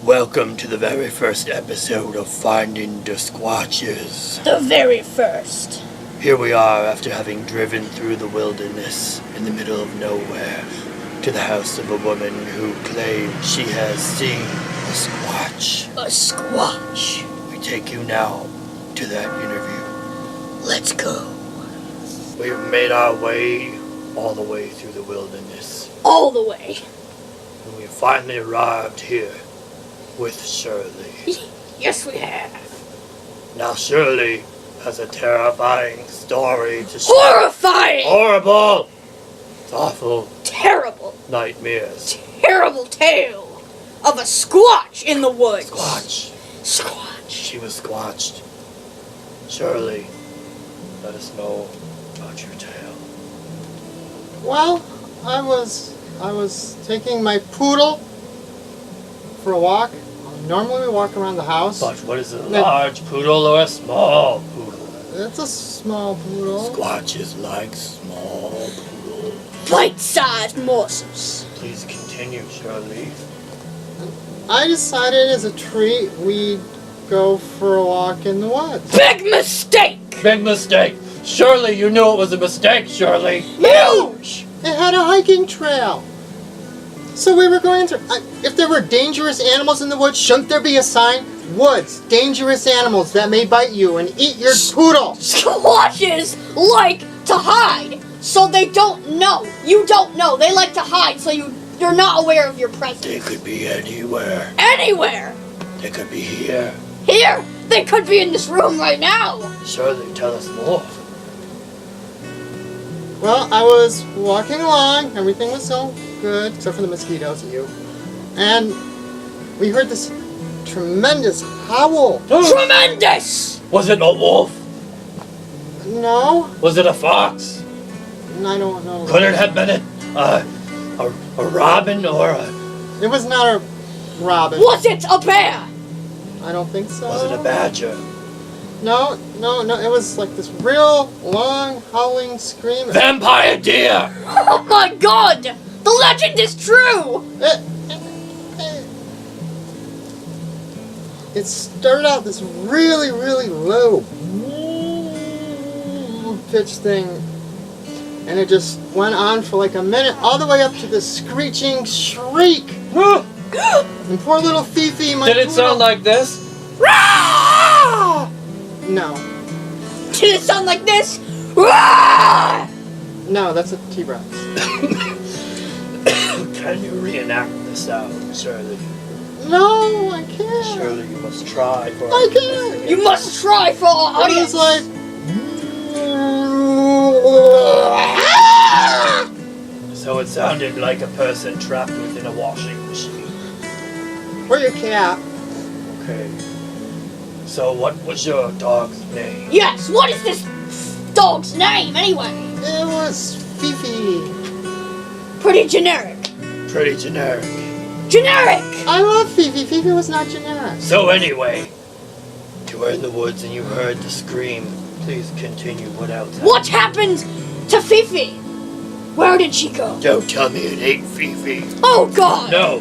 Welcome to the very first episode of Findin Da Squatches. The very first. Here we are after having driven through the wilderness in the middle of nowhere to the house of a woman who claims she has seen a Squatch. A Squatch. We take you now to that interview. Let's go. We've made our way all the way through the wilderness. All the way. And we finally arrived here with Shirley. Yes, we have. Now Shirley has a terrifying story to share. Horrifying! Horrible! It's awful. Terrible. Nightmares. Terrible tale of a Squatch in the woods. Squatch. Squatch. She was squatched. Shirley, let us know about your tale. Well, I was taking my poodle for a walk. Normally we walk around the house. But what is it, a large poodle or a small poodle? It's a small poodle. Squatches like small poodles. Bite-sized morsels. Please continue, Shirley. I decided as a treat we'd go for a walk in the woods. Big mistake! Big mistake! Surely you knew it was a mistake, Shirley! Huge! It had a hiking trail. So we were going through. If there were dangerous animals in the woods, shouldn't there be a sign? Woods, dangerous animals that may bite you and eat your poodle. Squatches like to hide, so they don't know. You don't know. They like to hide, so you're not aware of your presence. They could be anywhere. Anywhere. They could be here. Here. They could be in this room right now. Shirley, tell us more. Well, I was walking along. Everything was so good, except for the mosquitoes and you. And we heard this tremendous howl. Tremendous! Was it a wolf? No, Was it a fox? I don't know. Could it have been a robin or a... It was not a robin. Was it a bear? I don't think so. Was it a badger? No. It was like this real long howling scream. Vampire deer! Oh my god! The legend is true! It started out this really, really low pitch thing, and it just went on for like a minute, all the way up to this screeching shriek. And poor little Fifi, my Did it poodle- sound like this? No. Did it sound like this? Rah! No, that's a T-Rex. Can you reenact the sound, Shirley? No, I can't. Shirley, you must try for I can't. You must try for our It audience. was like... So it sounded like a person trapped within a washing machine. Or your cat. Okay. So what was your dog's name? Yes, what is this dog's name anyway? It was Fifi. Pretty generic. Pretty generic. Generic! I love Fifi. Fifi was not generic. So anyway, you were in the woods and you heard the scream. Please continue. What else? What happened to Fifi? Where did she go? Don't tell me it ain't Fifi. Oh god! No.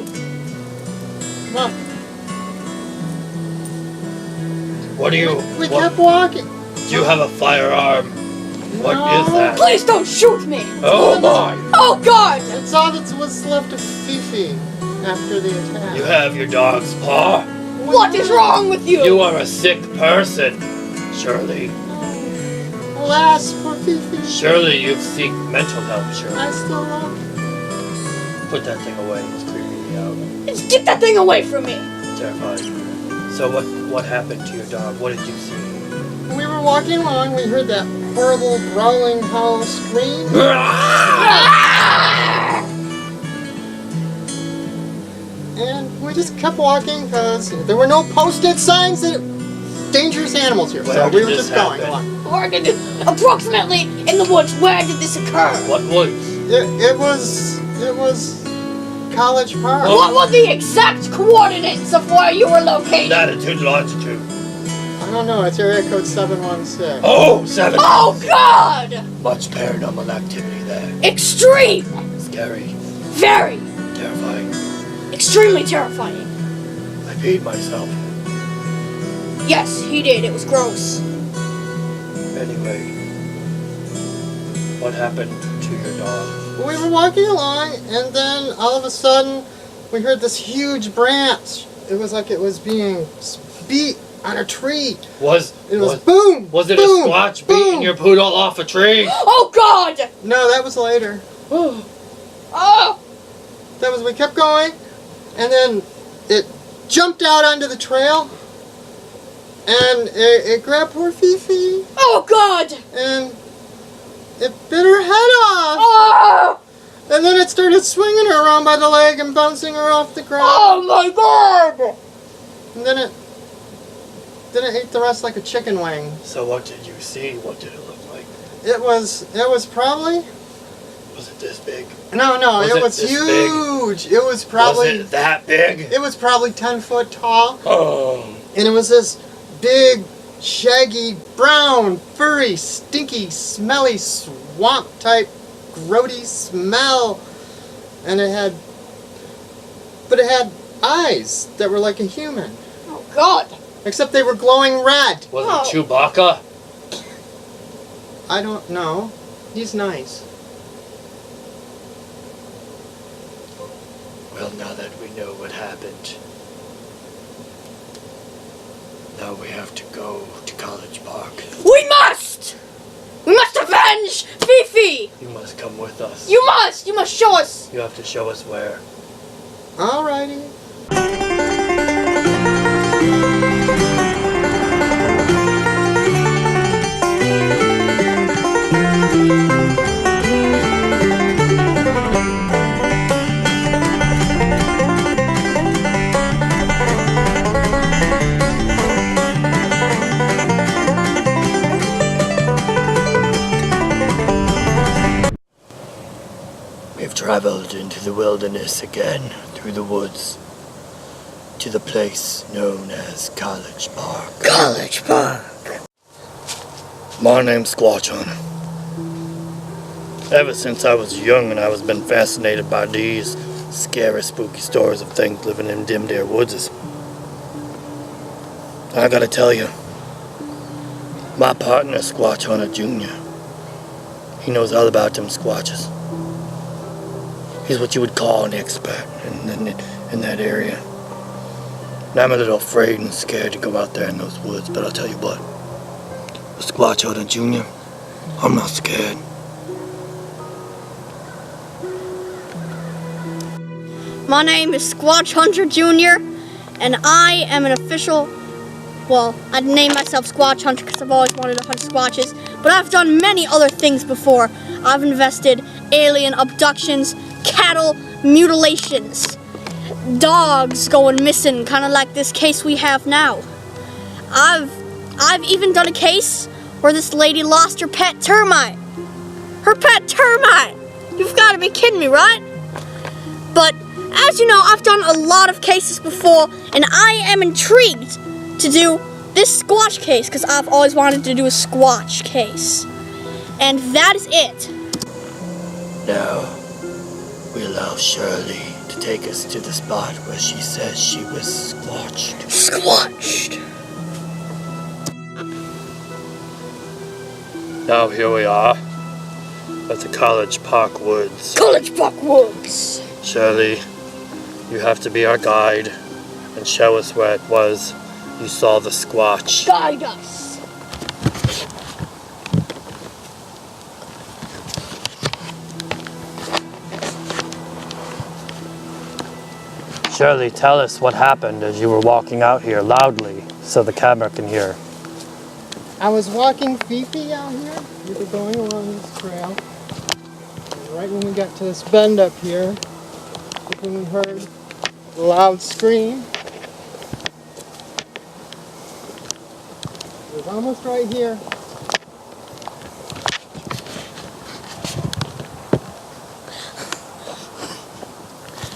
Well, What do you... we what- kept walking. Do you have a firearm? What is that? Please don't shoot me! Oh my! Oh god! It's all that was left of Fifi after the attack. You have your dog's paw. What is wrong with you? You are a sick person, Shirley. Alas, poor Fifi. Surely you seek mental help, Shirley. I still love her. Put that thing away. It's creeping me out. Just get that thing away from me! Terrifying. So what happened to your dog? What did you see? When we were walking along, we heard that horrible growling howl scream. And we just kept walking because there were no posted signs that dangerous animals here. Where So did we were this just going happen? along. Where did it, approximately in the woods, where did this occur? What woods? It was College Park. Oh. What were the exact coordinates of where you were located? Latitude, longitude. I don't know. It's area code 716. Oh, 7. Oh god! Much paranormal activity there. Extreme! Scary. Very! Terrifying. Extremely terrifying. I peed myself. Yes, he did. It was gross. Anyway, what happened to your dog? We were walking along, and then all of a sudden, we heard this huge branch. It was like it was being beat on a tree. It was boom! Was it boom, a Squatch boom. beating your poodle off a tree? Oh God! No, that was later. Oh! That was, we kept going, and then it jumped out onto the trail, and it grabbed poor Fifi, Oh God! and it bit her head off. Oh! And then it started swinging her around by the leg and bouncing her off the ground. Oh my God! And then it ate the rest like a chicken wing. So what did you see? What did it look like? It was probably... Was it this big? No, Was it it was this huge. It was probably... Was it that big? It was probably 10 foot tall. Oh. And it was this big, shaggy, brown, furry, stinky, smelly, swamp-type, grody smell. And it had eyes that were like a human. Oh God! Except they were glowing red. Was Oh. it Chewbacca? I don't know. He's nice. Well, now that we know what happened, now we have to go to College Park. We must! We must avenge Fifi! You must come with us. You must! You must show us! You have to show us where. Alrighty. We've traveled into the wilderness again, through the woods, to the place known as College Park. College Park. My name's Squatch Hunter. Ever since I was young and I was been fascinated by these scary, spooky stories of things living in dim, dark woods. I gotta tell you, my partner, Squatch Hunter Jr., he knows all about them Squatches. He's what you would call an expert in that area. And I'm a little afraid and scared to go out there in those woods, but I'll tell you what, Squatch Hunter Jr., I'm not scared. My name is Squatch Hunter Jr. and I am an official, well, I'd name myself Squatch Hunter because I've always wanted to hunt Squatches, but I've done many other things before. I've invested alien abductions, cattle mutilations, dogs going missing, kind of like this case we have now. I've even done a case where this lady lost her pet termite. Her pet termite! You've got to be kidding me, right? But as you know, I've done a lot of cases before, and I am intrigued to do this Squatch case because I've always wanted to do a Squatch case. And that is it. Now, we allow Shirley to take us to the spot where she says she was squatched. Squatched. Now here we are at the College Park Woods. College Park Woods. Shirley, you have to be our guide and show us where it was you saw the Squatch. Guide us. Shirley, tell us what happened as you were walking out here loudly so the camera can hear. I was walking Fifi out here. We were going along this trail. And right when we got to this bend up here, that's when we heard a loud scream. It was almost right here.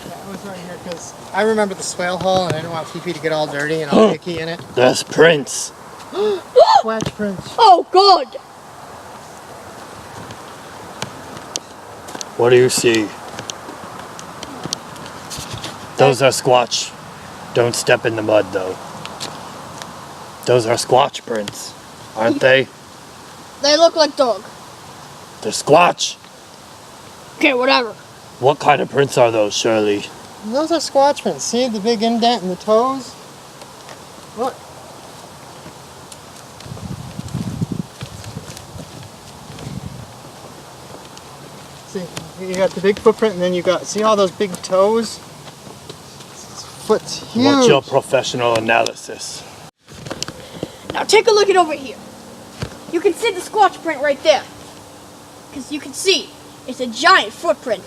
That was right here because I remember the swale hole and I didn't want Fifi to get all dirty and all picky in it. That's Prince. Squatch Prince. Oh, God. What do you see? Those are Squatch. Don't step in the mud, though. Those are Squatch prints, aren't they? They look like dog. They're Squatch. Okay, whatever. What kind of prints are those, Shirley? Those are Squatch prints. See the big indent in the toes? Look. See, you got the big footprint, and then you got, see all those big toes? This foot's huge. What's your professional analysis? Now take a look at over here. You can see the Squatch print right there. Because you can see it's a giant footprint.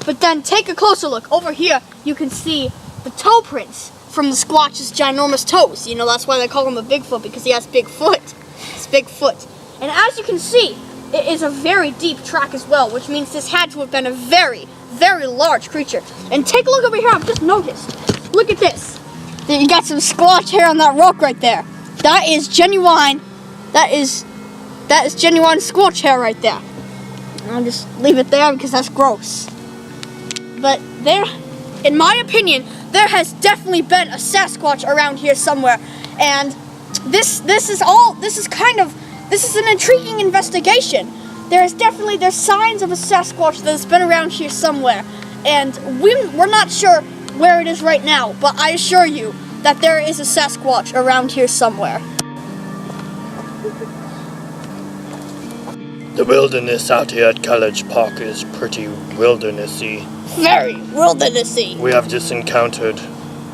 But then take a closer look. Over here, you can see the toe prints from the Squatch's ginormous toes. You know, that's why they call him a Bigfoot, because he has big foot. It's big foot. And as you can see, it is a very deep track as well, which means this had to have been a very, very large creature. And take a look over here. I've just noticed. Look at this. You got some Squatch hair on that rock right there. That is genuine. That is genuine Squatch hair right there. I'll just leave it there because that's gross. But there, in my opinion, there has definitely been a Sasquatch around here somewhere. And this is an intriguing investigation. There's signs of a Sasquatch that's been around here somewhere. And we're not sure where it is right now, but I assure you that there is a Sasquatch around here somewhere. The wilderness out here at College Park is pretty wildernessy. Very wildernessy. We have just encountered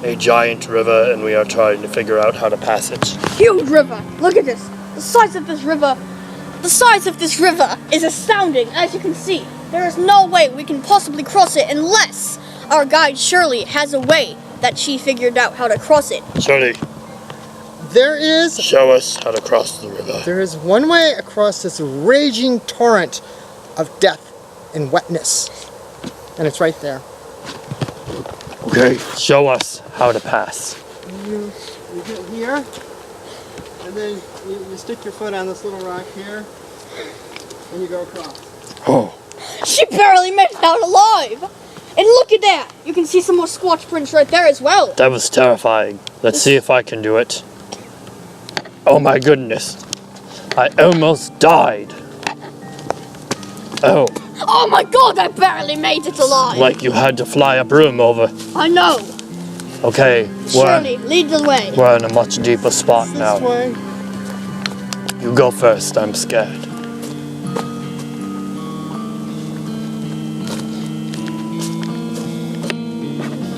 a giant river and we are trying to figure out how to pass it. Huge river. Look at this. The size of this river is astounding. As you can see, there is no way we can possibly cross it unless our guide Shirley has a way that she figured out how to cross it. Shirley, show us how to cross the river. There is one way across this raging torrent of death and wetness. And it's right there. Okay, show us how to pass. You get here, and then you stick your foot on this little rock here, and you go across. Oh. She barely made it out alive. And look at that. You can see some more Squatch prints right there as well. That was terrifying. Let's see if I can do it. Oh my goodness. I almost died. Oh. Oh my god, I barely made it alive. Like you had to fly a broom over. I know. Okay, Shirley, lead the way. we're in a much deeper spot This now. way. You go first, I'm scared.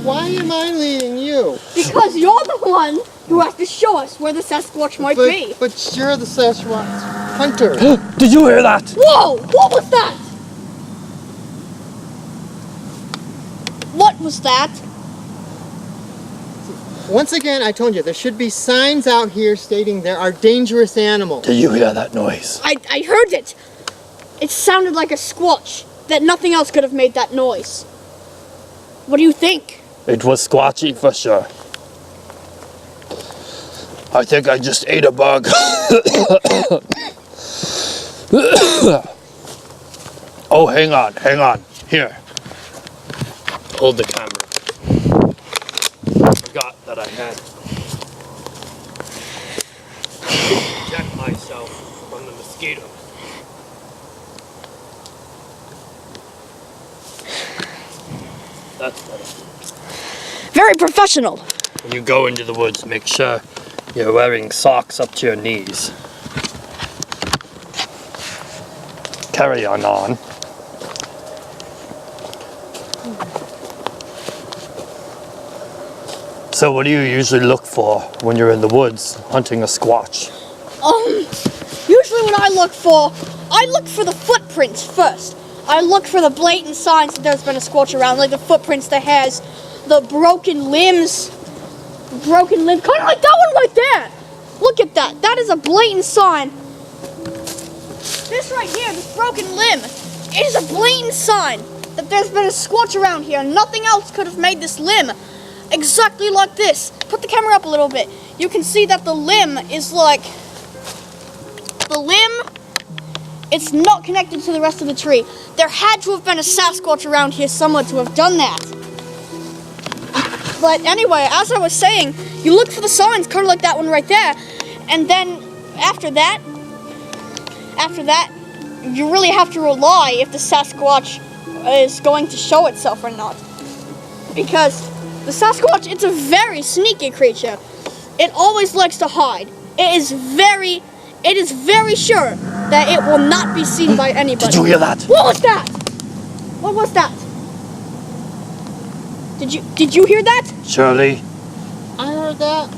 Why am I leading you? Because you're the one who has to show us where the Sasquatch might be. But you're the Sasquatch hunter. Did you hear that? Whoa! What was that? What was that? Once again, I told you, there should be signs out here stating there are dangerous animals. Did you hear that noise? I heard it. It sounded like a squatch. That nothing else could have made that noise. What do you think? It was Squatchy for sure. I think I just ate a bug. Oh, hang on. Here. Hold the camera. I forgot that I had to protect myself from the mosquitoes. That's better. Very professional. When you go into the woods, make sure you're wearing socks up to your knees. Carry on. So what do you usually look for when you're in the woods hunting a Squatch? Usually when I look for the footprints first. I look for the blatant signs that there's been a Squatch around, like the footprints that has the broken limbs. Kind of like that one right there. Look at that. That is a blatant sign. This right here, this broken limb, is a blatant sign that there's been a Squatch around here. Nothing else could have made this limb exactly like this. Put the camera up a little bit. You can see that the limb is like... It's not connected to the rest of the tree. There had to have been a Sasquatch around here somewhere to have done that. But anyway, as I was saying, you look for the signs, kind of like that one right there, and then after that, you really have to rely if the Sasquatch is going to show itself or not. Because the Sasquatch, it's a very sneaky creature. It always likes to hide. It is very sure that it will not be seen by anybody. Did you hear that? What was that? What was that? Did you hear that? Shirley, I heard that.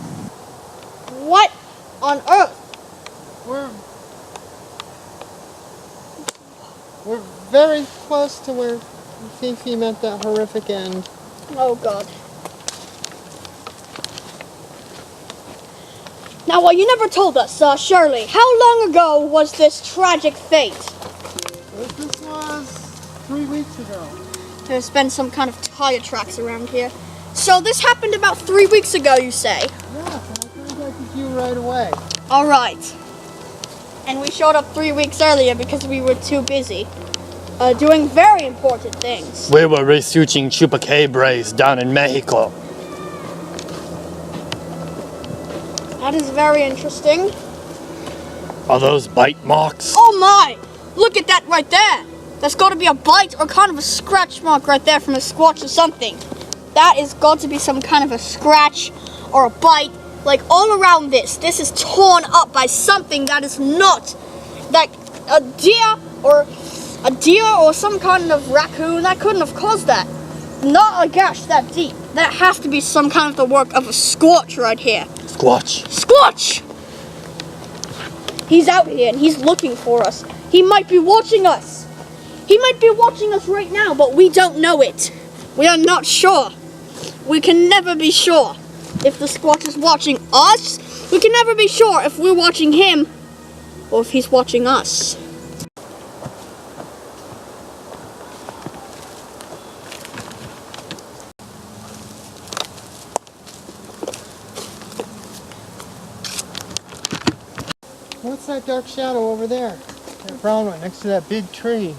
What on earth? We're very close to where Fifi met that horrific end. Oh God. Now, well, you never told us, Shirley, how long ago was this tragic fate? This was 3 weeks ago. There's been some kind of tire tracks around here. So this happened about 3 weeks ago, you say? Yeah, I contacted you right away. All right. And we showed up 3 weeks earlier because we were too busy doing very important things. we were researching chupacabras down in Mexico. That is very interesting. Are those bite marks? Oh my! Look at that right there. That's got to be a bite or kind of a scratch mark right there from a squatch or something. That is got to be some kind of a scratch or a bite. Like all around this. This is torn up by something that is not like a deer or some kind of raccoon. That couldn't have caused that. Not a gash that deep. That has to be some kind of the work of a squatch right here. Squatch. Squatch! He's out here and he's looking for us. He might be watching us. He might be watching us right now, but we don't know it. We are not sure. We can never be sure. If the Squatch is watching us, we can never be sure if we're watching him or if he's watching us. What's that dark shadow over there? That brown one next to that big tree.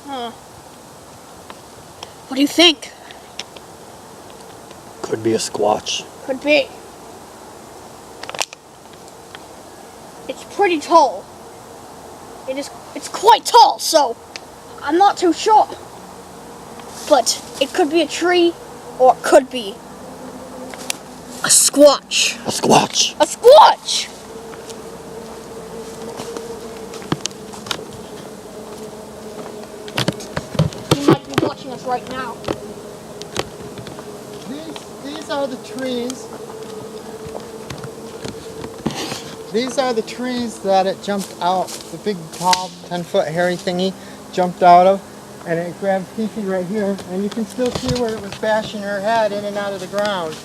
Huh. What do you think? Could be a squatch. Could be. It's pretty tall. It's quite tall, so I'm not too sure. But it could be a tree or it could be a squatch. A squatch. A squatch! He might be watching us right now. These are the trees. These are the trees that it jumped out. The big, tall, 10-foot hairy thingy jumped out of. And it grabbed Fifi right here. And you can still see where it was bashing her head in and out of the ground.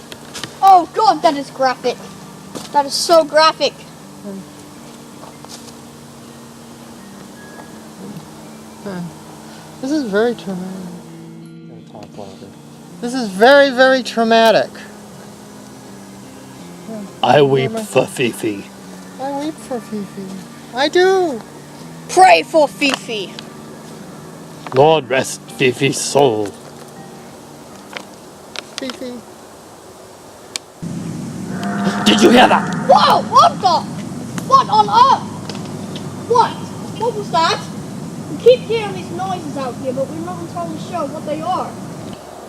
Oh God, that is graphic. That is so graphic. This is very traumatic. This is very, very traumatic. I weep for Fifi. I weep for Fifi. I do. Pray for Fifi. Lord rest Fifi's soul. Fifi. Did you hear that? Whoa! What on earth? What? What was that? We keep hearing these noises out here, but we're not entirely sure what they are.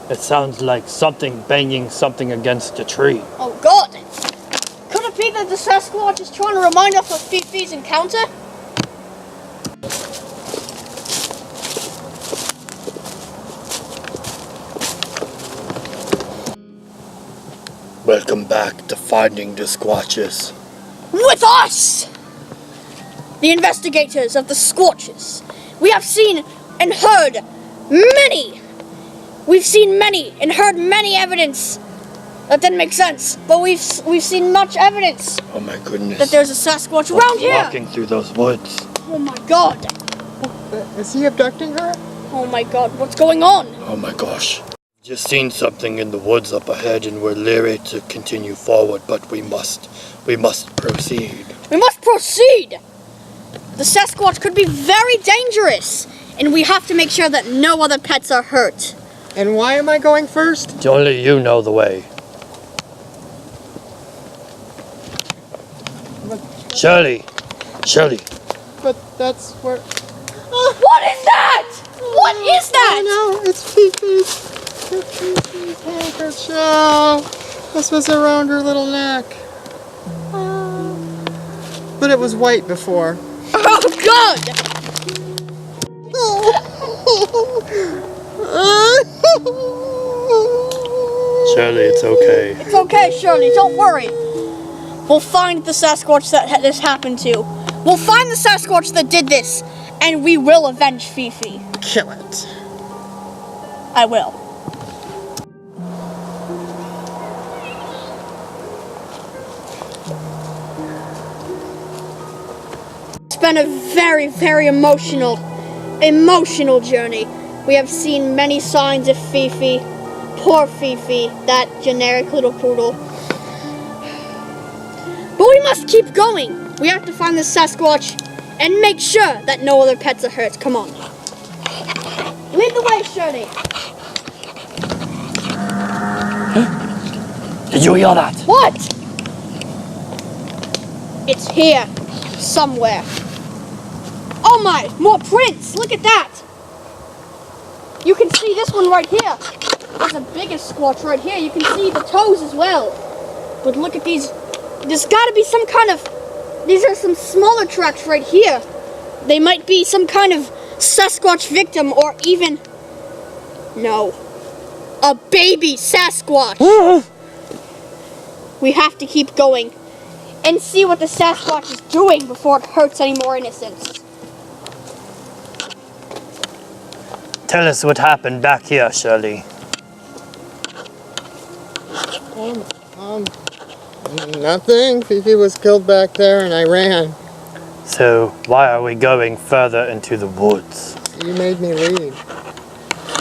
It sounds like something banging something against a tree. Oh God! Could it be that the Sasquatch is trying to remind us of Fifi's encounter? Welcome back to Finding Da Squatches. With us! The investigators of the Squatches. We have seen and heard many. We've seen many and heard many evidence. That didn't make sense, but we've seen much evidence. Oh my goodness. That there's a Sasquatch around here. Walking through those woods. Oh my God. Is he abducting her? Oh my God, what's going on? Oh my gosh. Just seen something in the woods up ahead and we're leery to continue forward, but we must proceed. We must proceed. The Sasquatch could be very dangerous. and we have to make sure that no other pets are hurt. And why am I going first? Only you know the way. Shirley! Shirley! But that's where... What is that? What is that? Oh no, it's Fifi's. It's Fifi's handkerchief. This was around her little neck. But it was white before. Oh, God! Shirley, it's okay. It's okay, Shirley, don't worry. We'll find the Sasquatch that this happened to. We'll find the Sasquatch that did this, and we will avenge Fifi. Kill it. I will. It's been a very, very emotional journey. We have seen many signs of Fifi. Poor Fifi, that generic little poodle. But we must keep going. We have to find the Sasquatch and make sure that no other pets are hurt. Come on. Lead the way, Shirley. Did you hear that? What? It's here, somewhere. Oh my, more prints. Look at that. You can see this one right here. There's the biggest Squatch right here. You can see the toes as well. But look at these. There's got to be some kind of... These are some smaller tracks right here. They might be some kind of Sasquatch victim or even... No. A baby Sasquatch. We have to keep going and see what the Sasquatch is doing before it hurts any more innocents. Tell us what happened back here, Shirley. Nothing. Fifi was killed back there and I ran. So, why are we going further into the woods? You made me leave.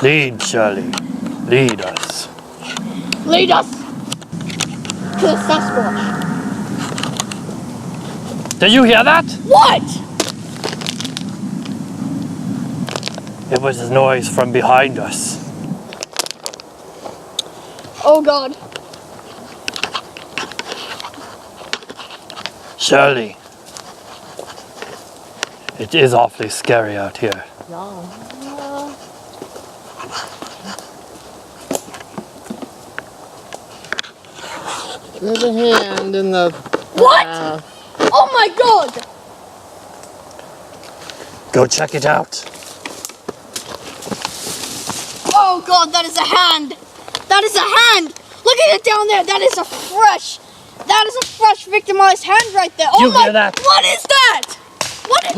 Lead, Shirley. Lead us. Lead us to the Sasquatch. Did you hear that? What? It was a noise from behind us. Oh God. Shirley. It is awfully scary out here. There's a hand in the... What? Oh my God! Go check it out. Oh God, that is a hand! That is a hand! Look at it down there! That is a fresh victimized hand right there! Oh You my! hear that? What is that? What is...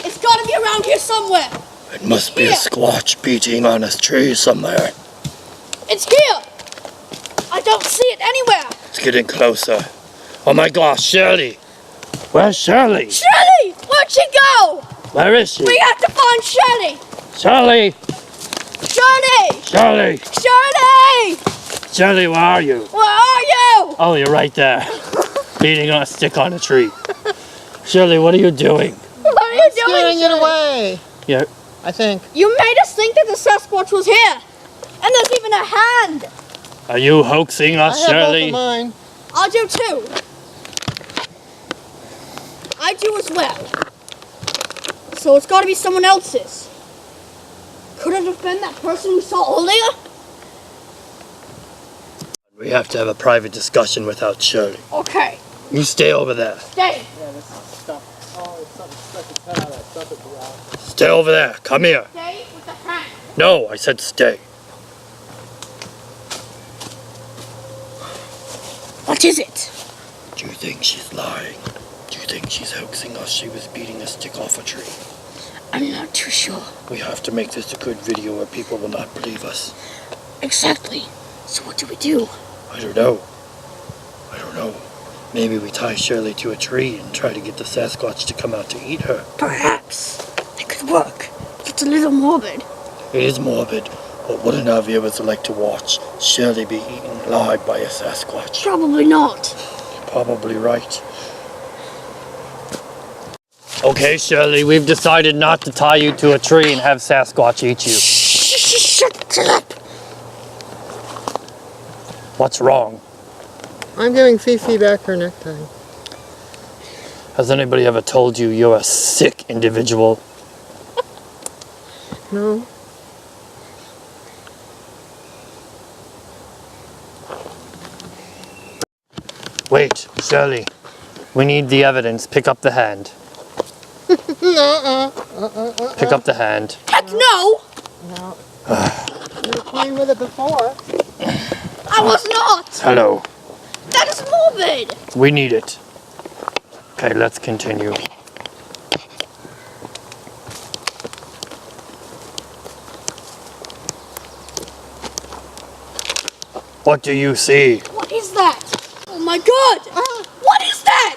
It's gotta be around here somewhere! It must be a Squatch beating on a tree somewhere. It's here! I don't see it anywhere! It's getting closer. Oh my gosh, Shirley! Where's Shirley? Shirley! Where'd she go? Where is she? We have to find Shirley! Shirley! Shirley! Shirley! Shirley! Shirley, where are you? Where are you? Oh, you're right there. Beating on a stick on a tree. Shirley, what are you doing? What are you doing? Scaring it Shirley? away. Yeah. I think. You made us think that the Sasquatch was here. And there's even a hand. Are you hoaxing us, I have Shirley? both of mine. I do too. I do as well. So it's got to be someone else's. Could it have been that person we saw earlier? We have to have a private discussion without Shirley. Okay. You stay over there. Stay. Yeah, this is stuff. Oh, it's something stuck its head out of that stuff at the wall. Stay over there. Come here. Stay with the hand. No, I said stay. What is it? Do you think she's lying? Do you think she's hoaxing us? She was beating a stick off a tree. I'm not too sure. We have to make this a good video where people will not believe us. Exactly. So what do? I don't know. Maybe we tie Shirley to a tree and try to get the Sasquatch to come out to eat her. Perhaps. It could work. It's a little morbid. It is morbid, but wouldn't our viewers like to watch Shirley be eaten alive by a Sasquatch? Probably not. Probably right. Okay, Shirley, we've decided not to tie you to a tree and have Sasquatch eat you. Shut up! What's wrong? I'm giving Fifi back her necktie. Has anybody ever told you you're a sick individual? No. Wait, Shirley. We need the evidence. Pick up the hand. Pick up the hand. Heck no! No. You were playing with it before. I was not! Hello. That is morbid! We need it. Okay, let's continue. What do you see? What is that? Oh my god! What is that?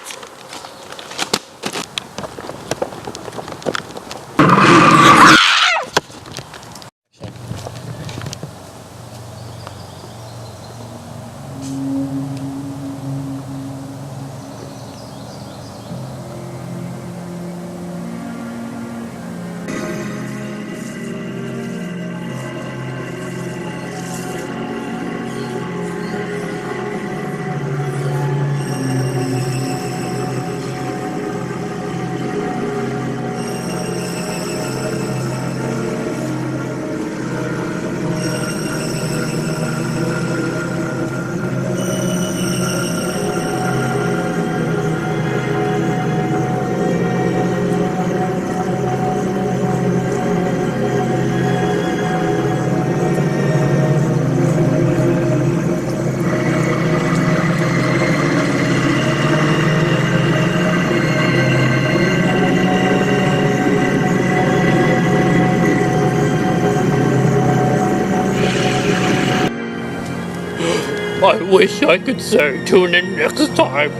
I wish I could say tune in next time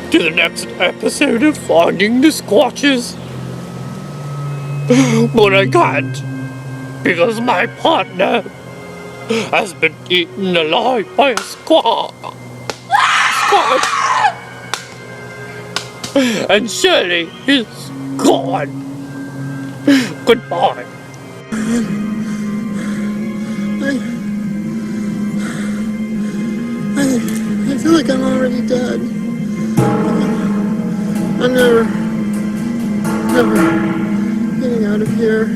to the next episode of Finding the Squatches. But I can't, because my partner has been eaten alive by a squatch. And Shirley is gone. Goodbye. I feel like I'm already dead. I'm never getting out of here.